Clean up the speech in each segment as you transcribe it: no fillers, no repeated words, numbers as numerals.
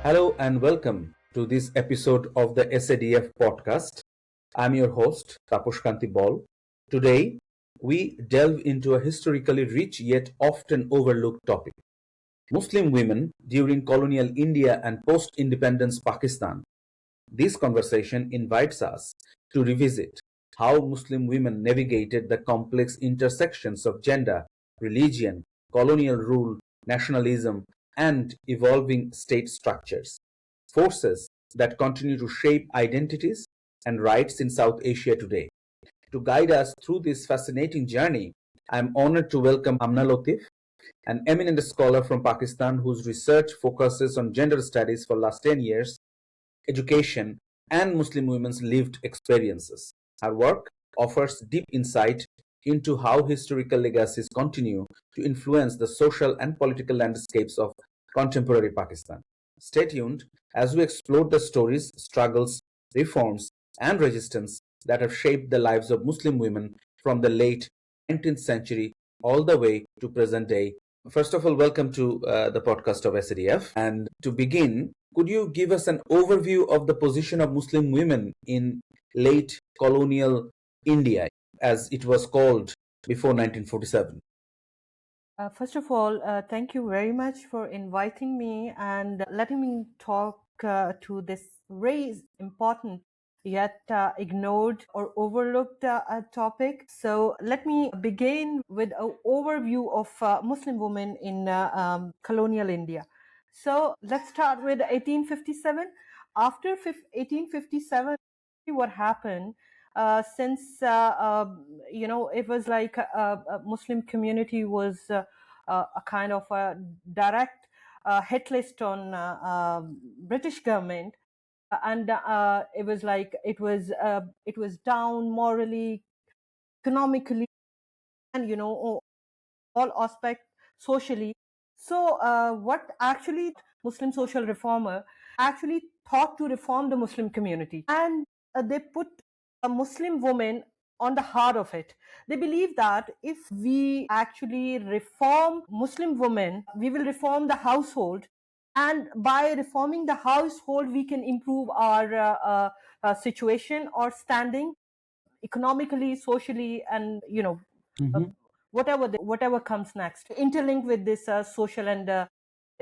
Hello and welcome to this episode of the SADF podcast. I'm your host, Taposh Kanti Ball. Today, we delve into a historically rich yet often overlooked topic Muslim women during colonial India and post independence Pakistan. This conversation invites us to revisit how Muslim women navigated the complex intersections of gender, religion, colonial rule, nationalism, and evolving state structures, forces that continue to shape identities and rights in South Asia today. To guide us through this fascinating journey, I am honored to welcome Amna Latif, an eminent scholar from Pakistan whose research focuses on gender studies for the last 10 years, education, and Muslim women's lived experiences. Her work offers deep insight into how historical legacies continue to influence the social and political landscapes of contemporary Pakistan. Stay tuned as we explore the stories, struggles, reforms, and resistance that have shaped the lives of Muslim women from the late 19th century all the way to present day. First of all, welcome to the podcast of SADF. And to begin, could you give us an overview of the position of Muslim women in late colonial India, as it was called before 1947? First of all, thank you very much for inviting me and letting me talk to this very important yet ignored or overlooked topic. So let me begin with an overview of Muslim women in colonial India. So let's start with 1857. After 1857, what happened? Since it was like a Muslim community was a kind of a direct hit list on British government, and it was like it was down morally, economically, and all aspects socially. So what actually Muslim social reformer actually thought to reform the Muslim community, and they put a Muslim woman on the heart of it. They believe that if we actually reform Muslim women, we will reform the household, and by reforming the household we can improve our situation or standing economically, socially, and uh, Mhm. whatever comes next, interlinked with this social and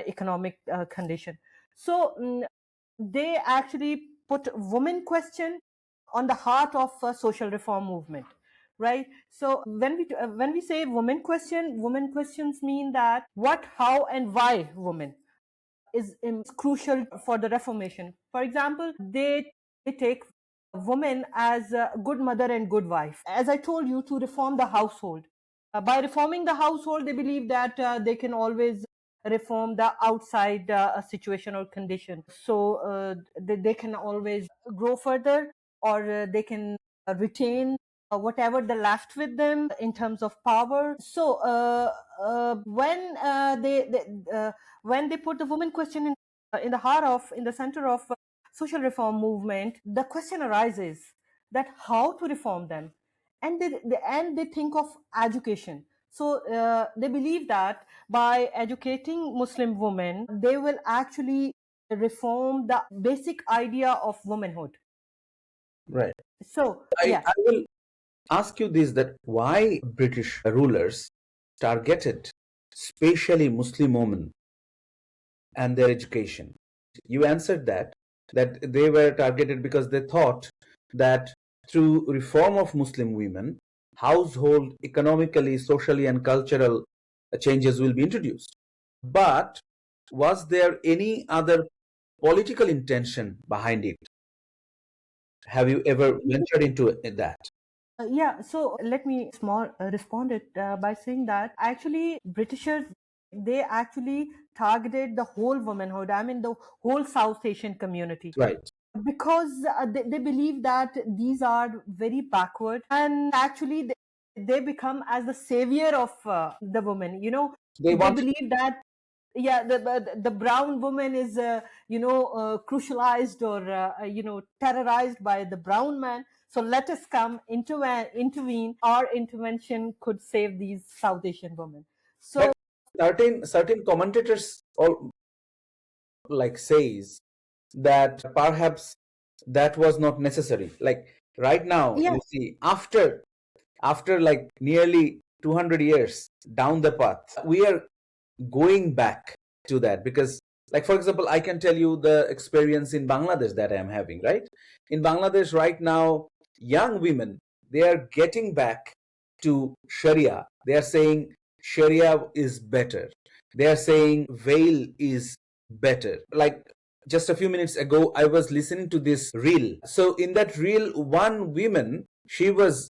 economic condition. So they actually put women question on the heart of social reform movement, right? So when we say women questions mean that what, how, and why women is crucial for the reformation. For example, they take woman as a good mother and good wife, as I told you, to reform the household. By reforming the household, they believe that they can always reform the outside situation or condition. So they can always grow further, or they can retain whatever they left with them in terms of power. So when they put the woman question in the heart of, in the center of social reform movement, the question arises that how to reform them, and they think of education. So they believe that by educating Muslim women, they will actually reform the basic idea of womanhood. Right. So I, yeah. I will ask you this, that why British rulers targeted especially Muslim women and their education. You answered that they were targeted because they thought that through reform of Muslim women, household, economically, socially, and cultural changes will be introduced. But was there any other political intention behind it? Have you ever ventured into that? Yeah, so let me small respond it by saying that actually Britishers, they actually targeted the whole womanhood. I mean the whole South Asian community, Right. because they believe that these are very backward, and actually they become as the savior of the woman. They They want. believe that yeah, the brown woman is crucialized or terrorized by the brown man. So let us come intervene. Our intervention could save these South Asian women. But So certain commentators like says that perhaps that was not necessary. Like right now, Yeah. you see, after like nearly 200 years down the path, we are going back to that. Because like for example, I can tell you the experience in Bangladesh that I am having. Right, in Bangladesh right now, young women, they are getting back to Sharia. They are saying Sharia is better. They are saying veil is better. Like just a few minutes ago, I was listening to this reel. So in that reel, one woman, she was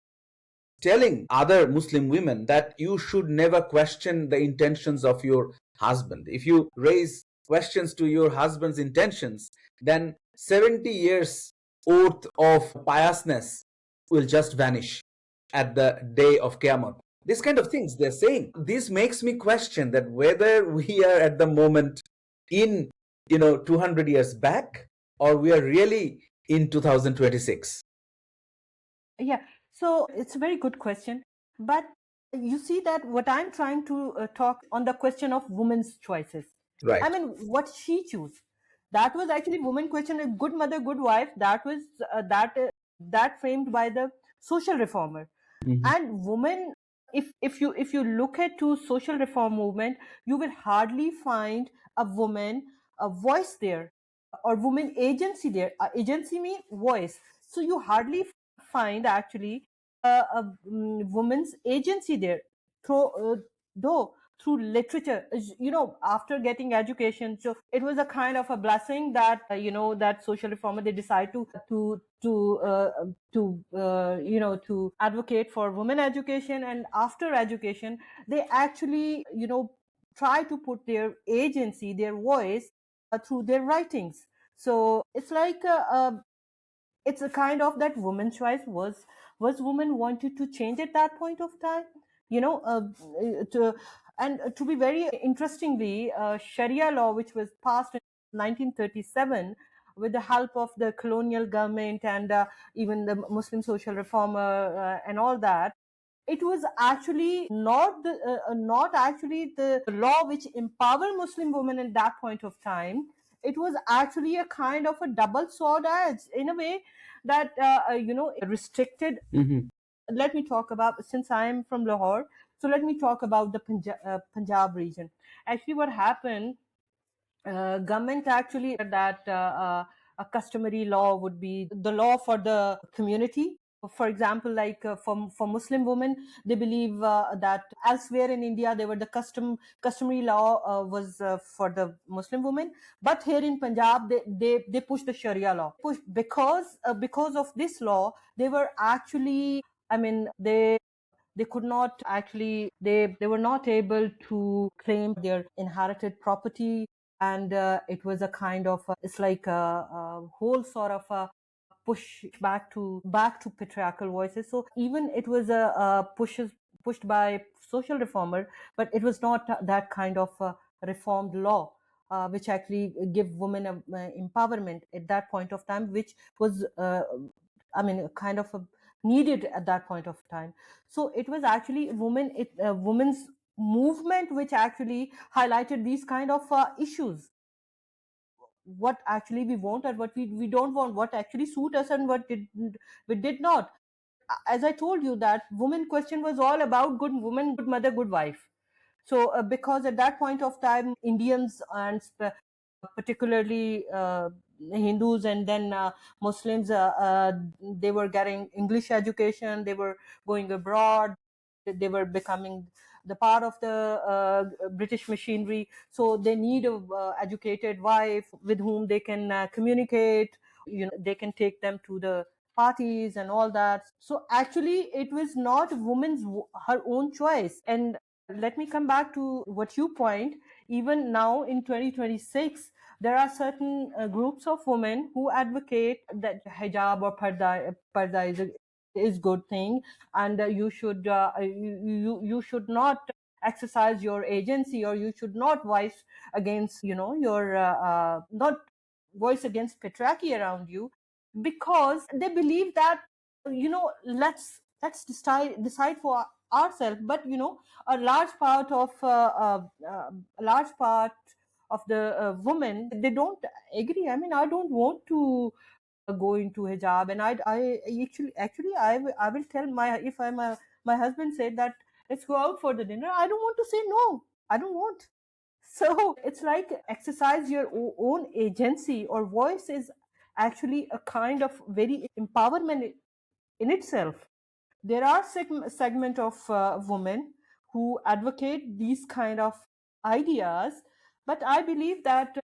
telling other Muslim women that you should never question the intentions of your husband. If you raise questions to your husband's intentions, then 70 years oath of piousness will just vanish at the day of Qiyamah. These kind of things they're saying. This makes me question that whether we are at the moment in 200 years back, or we are really in 2026. Yeah, so it's a very good question. But you see that what I'm trying to talk on the question of women's choices. I Right. mean, what she choose. That was actually woman question, a good mother, good wife. That was that framed by the social reformer. Mhm. And women, if you look at to social reform movement, you will hardly find a woman a voice there, or woman agency there. Agency mean voice. So you hardly find actually woman's agency there through though through literature. After getting education, so it was a kind of a blessing that that social reformer, they decide to advocate for women education. And after education, they actually try to put their agency, their voice, through their writings. So it's like it's a kind of that woman choice. Was woman wanted to change at that point of time, you know uh, to, and to be very interestingly, Sharia law, which was passed in 1937 with the help of the colonial government, and even the Muslim social reformer, and all that, it was actually not actually the law which empowered Muslim women at that point of time. It was actually a kind of a double sword edge, in a way that restricted. Mhm. Let me talk about, since I am from Lahore, so let me talk about the Punjab region. Actually, what happened, government actually that a customary law would be the law for the community. For example, like for Muslim women, they believe that elsewhere in India, they were the customary law was for the Muslim women, but here in Punjab, they push the Sharia law. Push because of this law, they were actually, I mean, they could not actually, they were not able to claim their inherited property. And it was a kind of it's like a whole sort of a push back to patriarchal voices. So even it was a pushed by social reformer, but it was not that kind of reformed law which actually give women empowerment at that point of time, which was I mean kind of needed at that point of time. So it was actually women's movement which actually highlighted these kind of issues, what actually we want and what we don't want, what actually suit us and what we did not. As I told you, that woman question was all about good woman, good mother, good wife. So because at that point of time, Indians and particularly Hindus, and then Muslims, they were getting English education, they were going abroad, they were becoming the part of the British machinery. So they need a educated wife with whom they can communicate. They can take them to the parties and all that. So actually, it was not woman's her own choice. And let me come back to what you point. Even now in 2026, there are certain groups of women who advocate that hijab or parda is good thing, and you should not exercise your agency, or you should not voice against your not voice against patriarchy around you, because they believe that let's decide for ourselves. But a large part of a large part of the women, they don't agree. I mean, I don't want to go into hijab, and I actually I will tell my, if my husband said that let's go out for the dinner, I don't want to say no. I don't want. So it's like exercise your own agency or voice is actually a kind of very empowerment in itself. There are segment of women who advocate these kind of ideas, but I believe that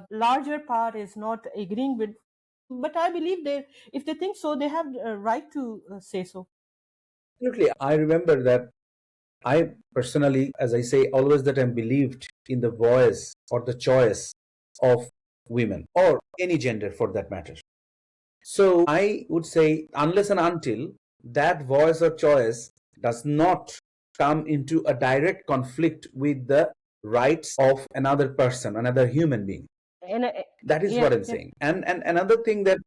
larger part is not agreeing with. But I believe they, if they think so, they have a right to say so. Absolutely. I remember that I personally, as I say, always that I'm believed in the voice or the choice of women or any gender for that matter. So I would say, unless and until that voice or choice does not come into a direct conflict with the rights of another person, another human being. And That is yeah, what I'm yeah, saying. And another thing that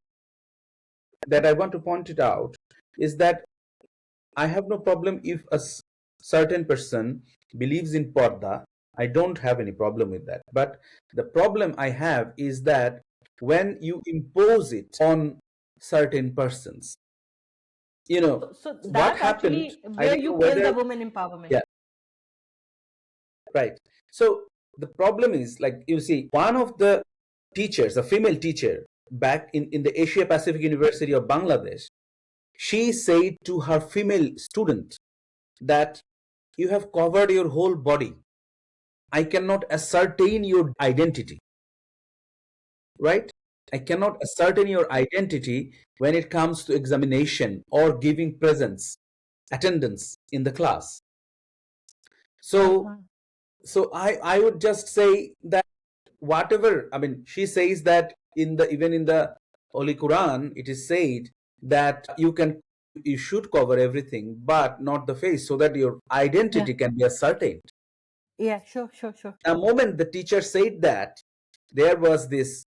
I want to point it out is that I have no problem if a certain person believes in Parda. I don't have any problem with that. But the problem I have is that when you impose it on certain persons, so what that happened, actually I where don't you know kill the whether, woman empowerment. yeah, right. So the problem is, like, you see, one of the teachers, a female teacher back in the Asia Pacific University of Bangladesh, she said to her female student that you have covered your whole body. I cannot ascertain your identity, right? I cannot ascertain your identity when it comes to examination or giving presence, attendance in the class. So, Uh-huh. so I would just say that whatever, I mean, she says that even in the Holy Quran, it is said that you should cover everything, but not the face, so that your Yeah, identity can be ascertained. yeah, sure, sure, sure. The moment the teacher said that, there was this,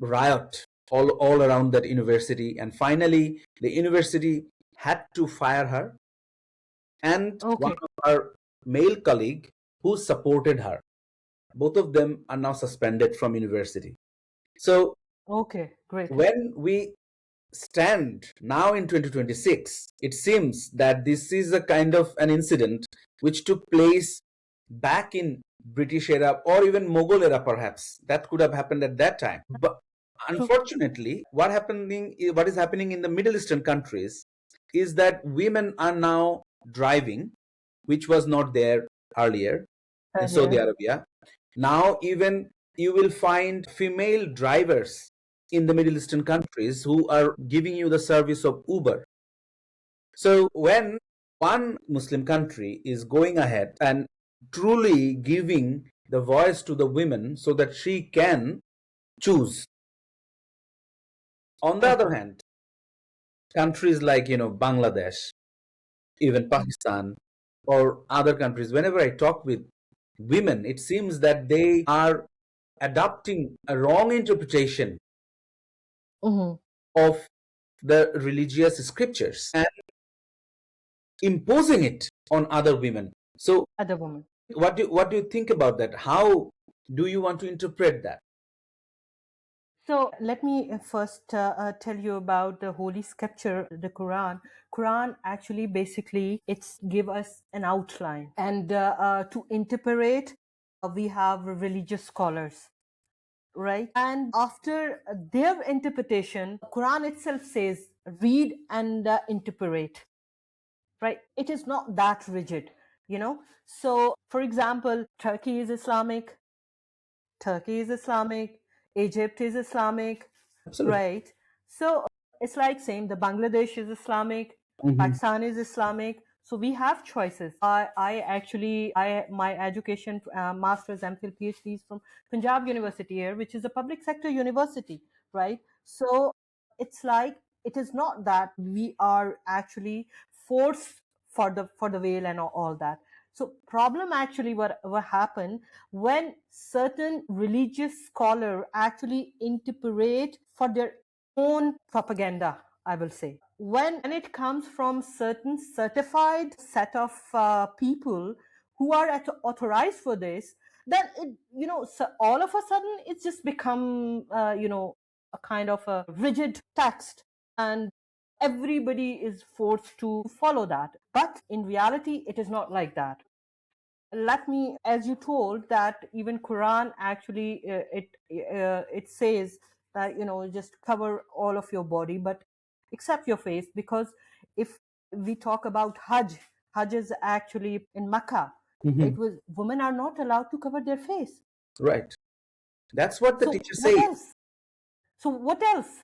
riot all around that university, and finally the university had to fire her and one Okay, of her male colleague who supported her. Both of them are now suspended from university. So okay, great. when we stand now in 2026, it seems that this is a kind of an incident which took place back in British era or even Mughal era, perhaps. That could have happened at that time. But True. unfortunately, what is happening in the Middle Eastern countries is that women are now driving, which was not there earlier in Saudi Earlier. Arabia. Now, even you will find female drivers in the Middle Eastern countries who are giving you the service of Uber. So, when one Muslim country is going ahead and truly giving the voice to the women so that she can choose, on the other Okay. hand, countries like, Bangladesh, even Pakistan, or other countries, whenever I talk with women, it seems that they are adopting a wrong interpretation Mm-hmm. of the religious scriptures and imposing it on other women. So, Other woman. what do you think about that? How do you want to interpret that? So let me first tell you about the holy scripture, the Quran. Quran actually basically it's give us an outline, and to interpret, we have religious scholars, right? And after their interpretation, Quran itself says read and interpret, right? It is not that rigid, you know. So, for example, Turkey is Islamic, Egypt is Islamic, Absolutely. right? So it's like saying the Bangladesh is Islamic, Hmm. Pakistan is Islamic. So we have choices. I my education, master's, MPhil, PhD is from Punjab University here, which is a public sector university, right? So it's like it is not that we are actually forced for the veil and all that. So problem actually what happened when certain religious scholar actually interpret for their own propaganda, I will say. When it comes from certain certified set of people who are authorized for this, then so all of a sudden it's just become a kind of a rigid text, and everybody is forced to follow that. But in reality it is not like that. Let me, as you told, that even Quran actually it says that just cover all of your body, but except your face, because if we talk about Hajj is actually in Makkah. Mhm. It was, women are not allowed to cover their face. Right. That's what the So teacher what says. else? So what else?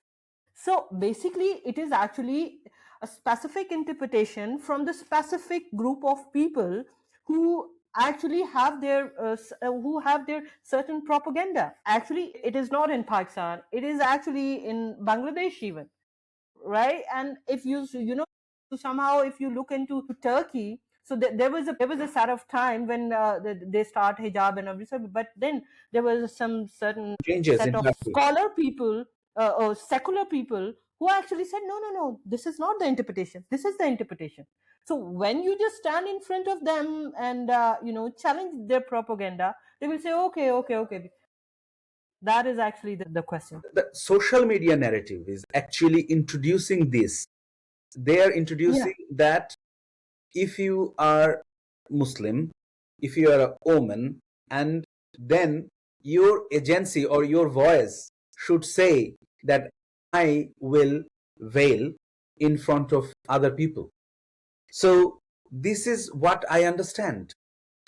So basically, it is actually a specific interpretation from the specific group of people who actually have their who have their certain propaganda. Actually, it is not in Pakistan. It is actually in Bangladesh even, right? And if so somehow if you look into Turkey, so there was a set of time when they start hijab and everything, but then there was some certain Changes set in of Turkey. scholar people or secular people who actually said, no, no, no, this is not the interpretation, this is the interpretation. So when you just stand in front of them and challenge their propaganda, they will say, okay, okay, okay. That is actually the question. The social media narrative is actually introducing this. They are Yeah. introducing that if you are Muslim, if you are a woman, and then your agency or your voice should say that I will veil in front of other people. So this is what I understand,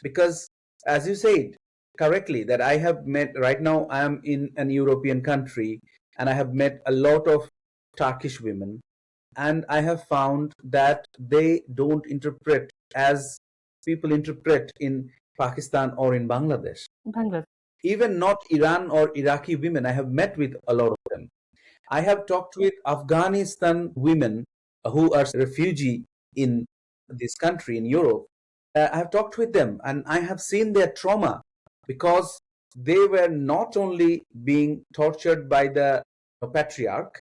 because as you said correctly, that I have met, right now I am in an European country, and I have met a lot of Turkish women, and I have found that they don't interpret as people interpret in Pakistan or in Bangladesh. Bangladesh. Even not Iran or Iraqi women, I have met with a lot of them. I have talked with Afghanistan women who are refugee in this country in Europe. I have talked with them and I have seen their trauma, because they were not only being tortured by the patriarch,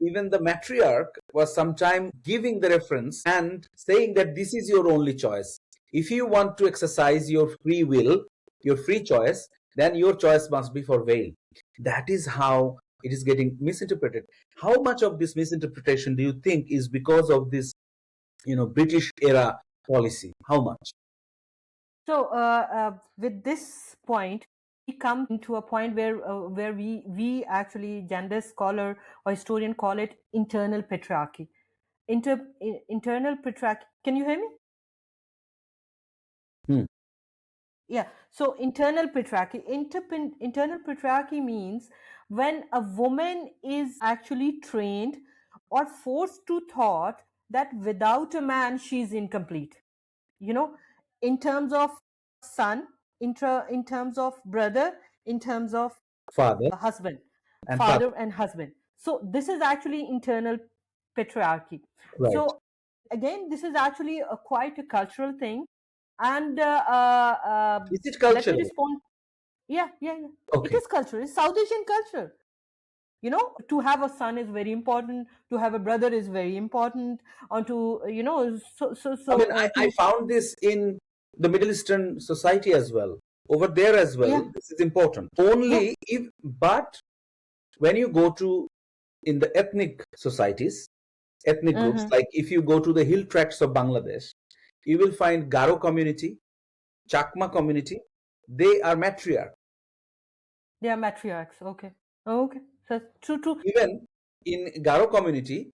even the matriarch was sometimes giving the reference and saying that this is your only choice. If you want to exercise your free will, your free choice, then your choice must be for veil. That is how it is getting misinterpreted. How much of this misinterpretation do you think is because of this, British era policy? How much? So, with this point, we come into a point where we actually, gender scholar or historian, call it internal patriarchy. Internal patriarchy. Can you hear me? Hmm. Yeah. So internal patriarchy. Internal patriarchy means when a woman is actually trained or forced to thought that without a man she is incomplete. You know, in terms of son, in terms of brother, in terms of Father husband, and father. father and husband. So this is actually internal patriarchy. Right. So again, this is actually a quite a cultural thing. And Is it let me cultural? respond. Yeah, yeah, yeah. It Okay. is culture. It's South Asian culture. To have a son is very important. To have a brother is very important. Or to I mean, I to found this in the Middle Eastern society as well. Over there as yeah, well, this is important. yeah. Only if, but when you go to in the ethnic societies, ethnic groups, Hmm. like if you go to the hill tracts of Bangladesh, you will find Garo community, Chakma community. They are matriarch. They are matriarchs. Okay. Okay. So true, true. Even in Garo community,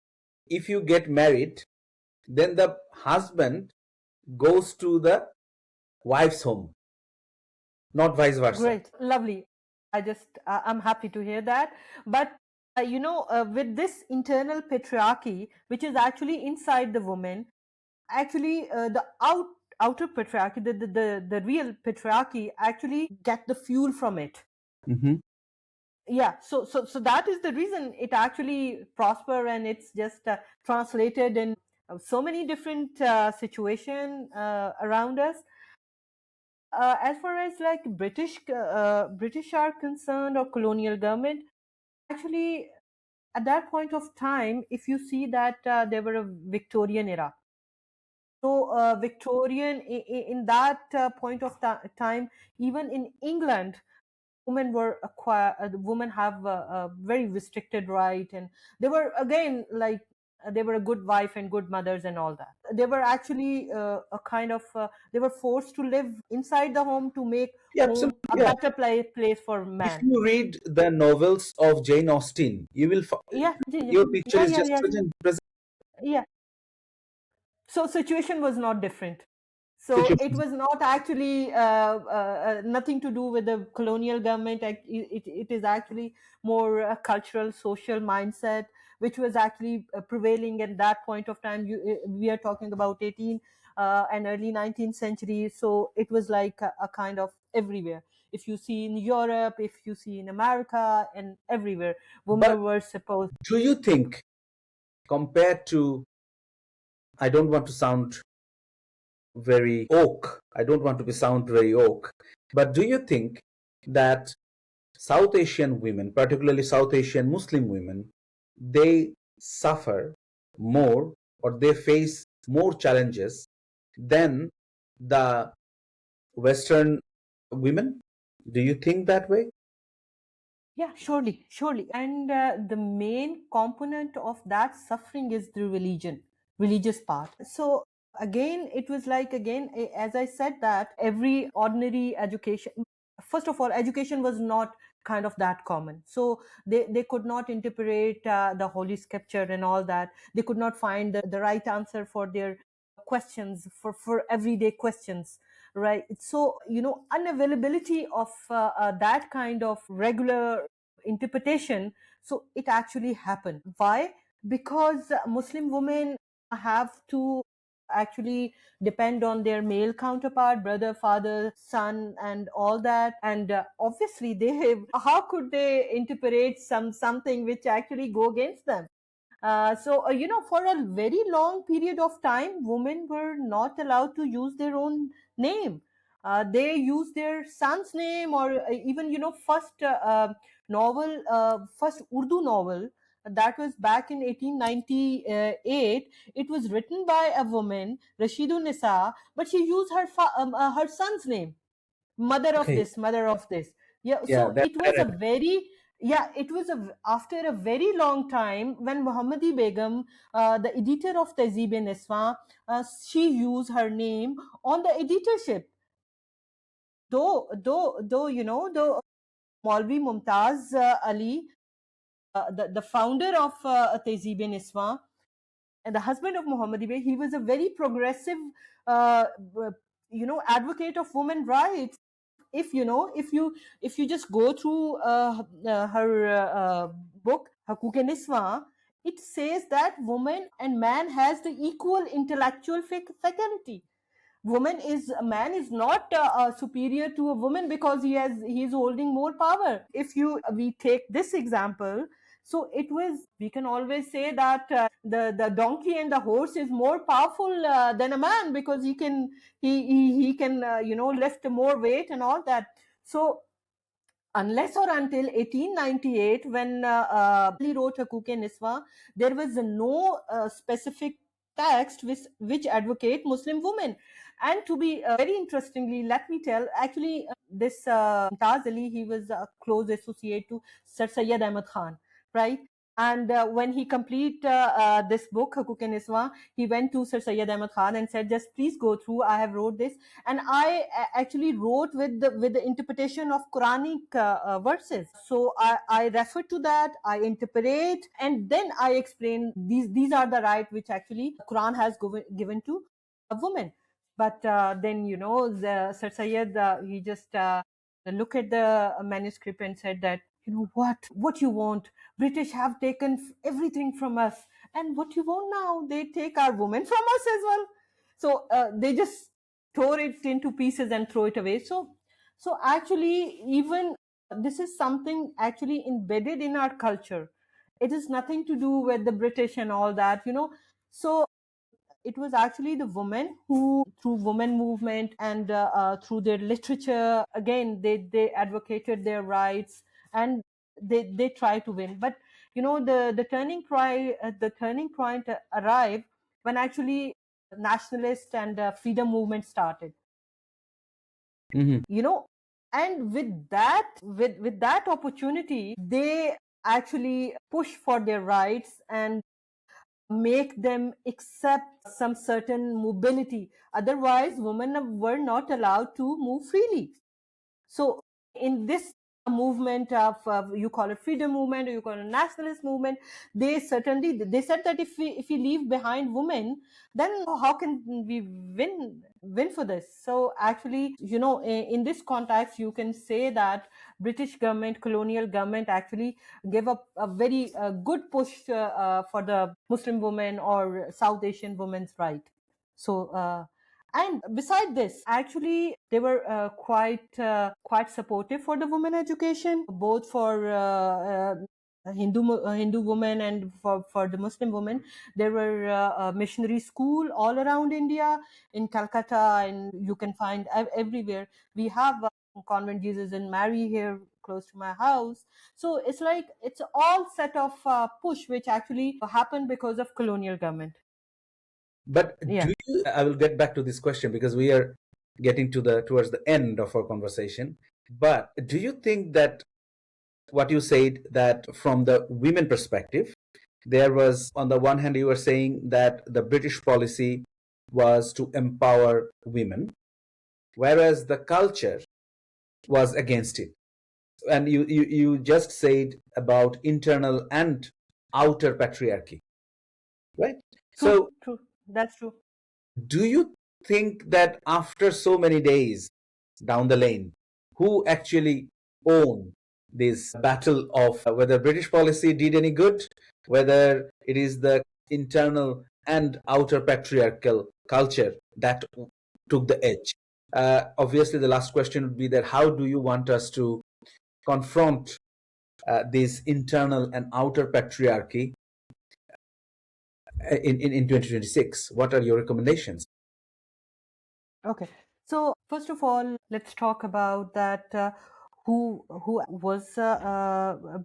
if you get married, then the husband goes to the wife's home, not vice versa. Great. Lovely. I'm happy to hear that. But, with this internal patriarchy, which is actually inside the woman, actually, the outer patriarchy, the real patriarchy, actually get the fuel from it. Mhm. Yeah. So that is the reason it actually prosper, and it's just translated in so many different situation around us. As far as like British are concerned, or colonial government, actually at that point of time, if you see that they were a Victorian era, So Victorian, in that point of time, even in England, women were the women have a very restricted right, and they were again like they were a good wife and good mothers and all that. They were actually a kind of they were forced to live inside the home to make Yeah, home absolutely. a Yeah. better place for If man. you read the novels of Jane Austen, you will Yeah, your picture yeah, is yeah, just yeah, such a present yeah. So situation was not different. So it situation. was not actually nothing to do with the colonial government. It is actually more a cultural, social mindset, which was actually prevailing at that point of time. We are talking about 18 and early 19th century. So it was like a kind of everywhere. If you see in Europe, if you see in America, and everywhere, But women were supposed. do you think, compared to, I don't want to sound very oak, I don't want to be sound very oak, but do you think that South Asian women, particularly South Asian Muslim women, they suffer more or they face more challenges than the Western women? Do you think that way? Yeah, surely, surely. And the main component of that suffering is the religious part. So again, it was like, again, as I said, that every ordinary education, first of all, education was not kind of that common. So they could not interpret the Holy Scripture and all that. They could not find the right answer for their questions, for everyday questions, right? So unavailability of that kind of regular interpretation. So it actually happened. Why? Because Muslim women have to actually depend on their male counterpart, brother, father, son, and all that. And obviously they have, how could they interpret something which actually go against them? For a very long period of time, women were not allowed to use their own name. They used their son's name, or even, first Urdu novel that was back in 1898. It was written by a woman, Rashidun Nisa, but she used her son's name, mother of Okay, this, mother of this. Yeah, yeah, so that, it was a that very, yeah, it was after a very long time when Muhammadi Begum, the editor of Tehzeeb e Niswa, she used her name on the editorship. Though Maulvi Mumtaz Ali, the founder of Tehzeeb e Niswa and the husband of Muhammad Bey, he was a very progressive, uh, advocate of women rights. If you just go through her book Hakuk Niswa, it says that woman and man has the equal intellectual faculty. Man is not superior to a woman because he is holding more power. If you we take this example, so it was, we can always say that the donkey and the horse is more powerful than a man, because he can lift more weight and all that. So unless or until 1898, when Ali wrote Hakuk Niswa, there was no specific text which advocate Muslim women. And to be very interestingly, let me tell, actually, this Mumtaz Ali, he was a close associate to Sir Sayyid Ahmad Khan, right? And when he complete this book, Hakuk Niswa, he went to Sir Sayyid Ahmad Khan and said, just please go through. I have wrote this, and I actually wrote with the interpretation of Quranic verses. So I refer to that, I interpret, and then I explain these are the right which actually Quran has given to a woman. But then the Sir Syed, he just look at the manuscript and said that, what you want? British have taken everything from us, and what you want now? They take our women from us as well. So they just tore it into pieces and throw it away. So actually, even this is something actually embedded in our culture. It is nothing to do with the British and all that. So it was actually the women who, through women movement and through their literature, again they advocated their rights, and they try to win. But the turning point arrived when actually nationalist and freedom movement started. Mhm. You know, and with that opportunity, they actually push for their rights and make them accept some certain mobility. Otherwise, women were not allowed to move freely. So in this movement of you call it freedom movement or you call it nationalist movement, they said that if we leave behind women, then how can we win for this? So actually, in this context, you can say that British government, colonial government, actually gave up a very good push for the Muslim women or South Asian women's right. So and beside this, actually, they were quite supportive for the women education, both for Hindu women and for the Muslim women. There were a missionary school all around India, in Calcutta, and you can find everywhere. We have convent Jesus and Mary here close to my house. So it's like it's all set of push which actually happened because of colonial government. But Yeah. do you, I will get back to this question because we are getting towards the end of our conversation. But do you think that what you said, that from the women perspective, there was, on the one hand, you were saying that the British policy was to empower women, whereas the culture was against it. And you just said about internal and outer patriarchy, right? True, So true. That's true. do you think that after so many days down the lane, who actually own this battle of whether British policy did any good, whether it is the internal and outer patriarchal culture that took the edge? Obviously, the last question would be that how do you want us to confront this internal and outer patriarchy in 2026? What are your recommendations? Okay. So first of all, let's talk about that. Who was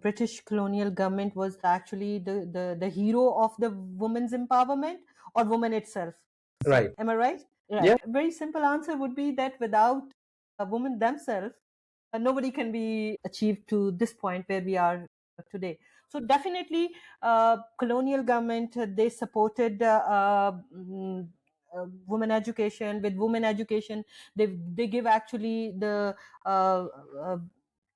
British colonial government was actually the hero of the women's empowerment or woman itself? Right. Am I right? Yeah. Right. A very simple answer would be that without a woman themselves, nobody can be achieved to this point where we are today. So definitely, colonial government they supported women education. With women education, they give actually uh, uh,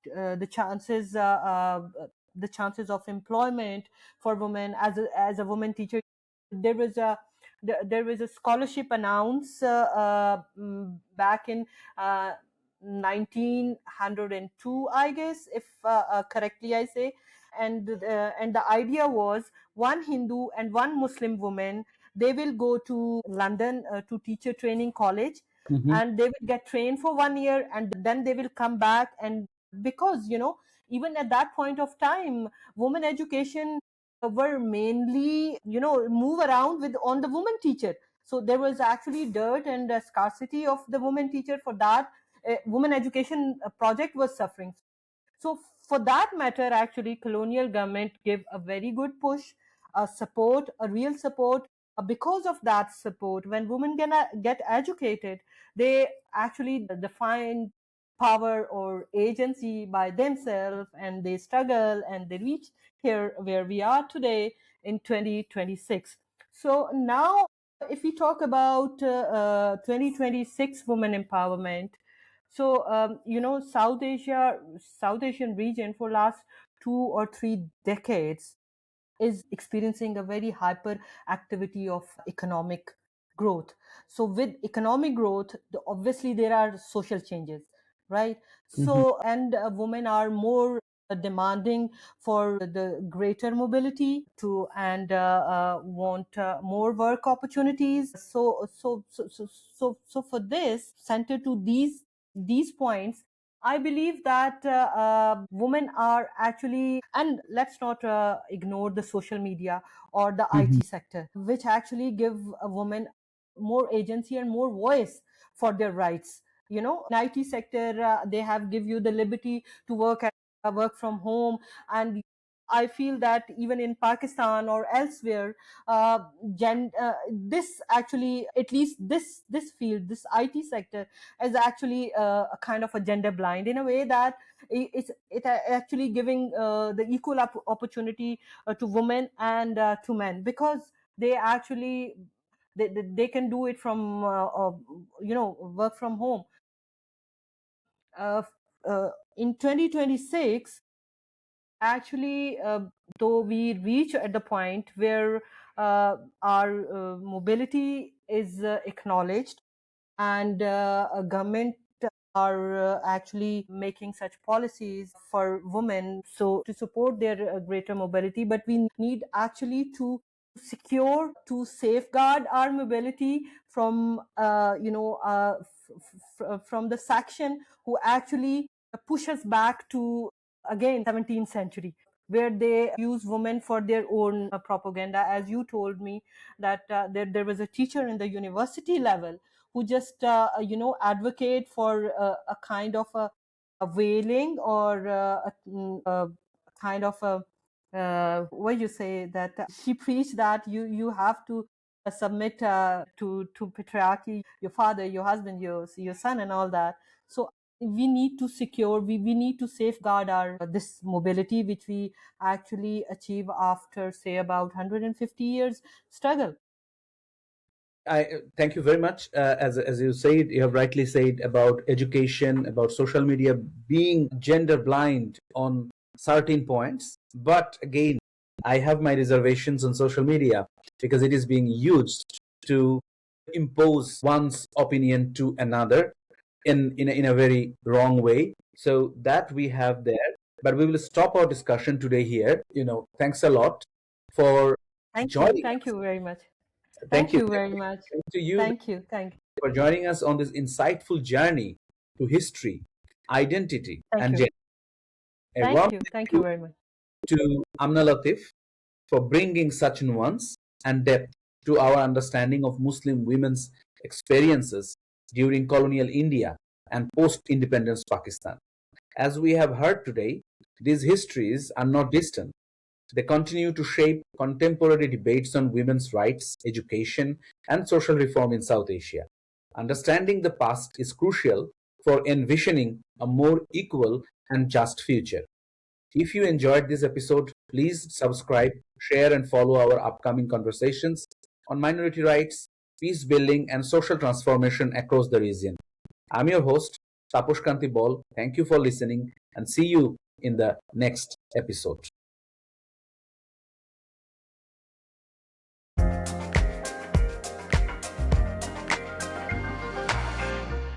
the chances the chances of employment for women as a woman teacher. There was a there was a scholarship announced back in uh, 1902, I guess, if correctly I say. And the idea was one Hindu and one Muslim woman, they will go to London to teacher training college, Mhm. and they will get trained for 1 year, and then they will come back. And because even at that point of time, women education were mainly move around with on the woman teacher. So there was actually dirt and scarcity of the woman teacher. For that, women education project was suffering. So for that matter, actually, colonial government gave a very good push, support, a real support. Because of that support, when women get educated, they actually define power or agency by themselves, and they struggle and they reach here where we are today in 2026. So now, if we talk about 2026 women empowerment, so South Asian region for last 2 or 3 decades is experiencing a very hyper activity of economic growth. So with economic growth, obviously there are social changes, right? Mhm. So and women are more demanding for the greater mobility to and want more work opportunities. So for this center to these points, I believe that women are actually, and let's not ignore the social media or the Mhm. IT sector, which actually give a woman more agency and more voice for their rights. In IT sector, they have give you the liberty to work from home, and I feel that even in Pakistan or elsewhere, uh, this actually, at least this field, this IT sector, is actually a kind of a gender blind, in a way that it actually giving the equal opportunity to women and to men, because they actually they can do it from work from home. uh, in 2026, actually, though we reach at the point where our mobility is acknowledged, and a government are actually making such policies for women so to support their greater mobility, but we need actually to secure, to safeguard our mobility from from the section who actually push us back to, again, 17th century, where they use women for their own propaganda. As you told me that there was a teacher in the university level who just advocate for a kind of a wailing, or a kind of a what you say, that she preached that you have to submit to patriarchy, your father, your husband, your son, and all that. So we need to secure, we need to safeguard our this mobility, which we actually achieve after, say, about 150 years struggle. I thank you very much. As you said, you have rightly said about education, about social media being gender blind on certain points. But again, I have my reservations on social media because it is being used to impose one's opinion to another in a very wrong way. So that we have there. But we will stop our discussion today here. Thanks a lot for joining Thank us. you very much. Thank Thank you. you very much. Thank to you Thank you, for joining us on this insightful journey to history, identity, thank and you, gender. A warm thank thank you you very much. to Amna Latif for bringing such nuance and depth to our understanding of Muslim women's experiences during colonial India and post independence Pakistan. As we have heard today, these histories are not distant. They continue to shape contemporary debates on women's rights, education, and social reform in South Asia. Understanding the past is crucial for envisioning a more equal and just future. If you enjoyed this episode, please subscribe, share, and follow our upcoming conversations on minority rights, peace building, and social transformation across the region. I'm your host, Taposh Kanti Ball. Thank you for listening and see you in the next episode.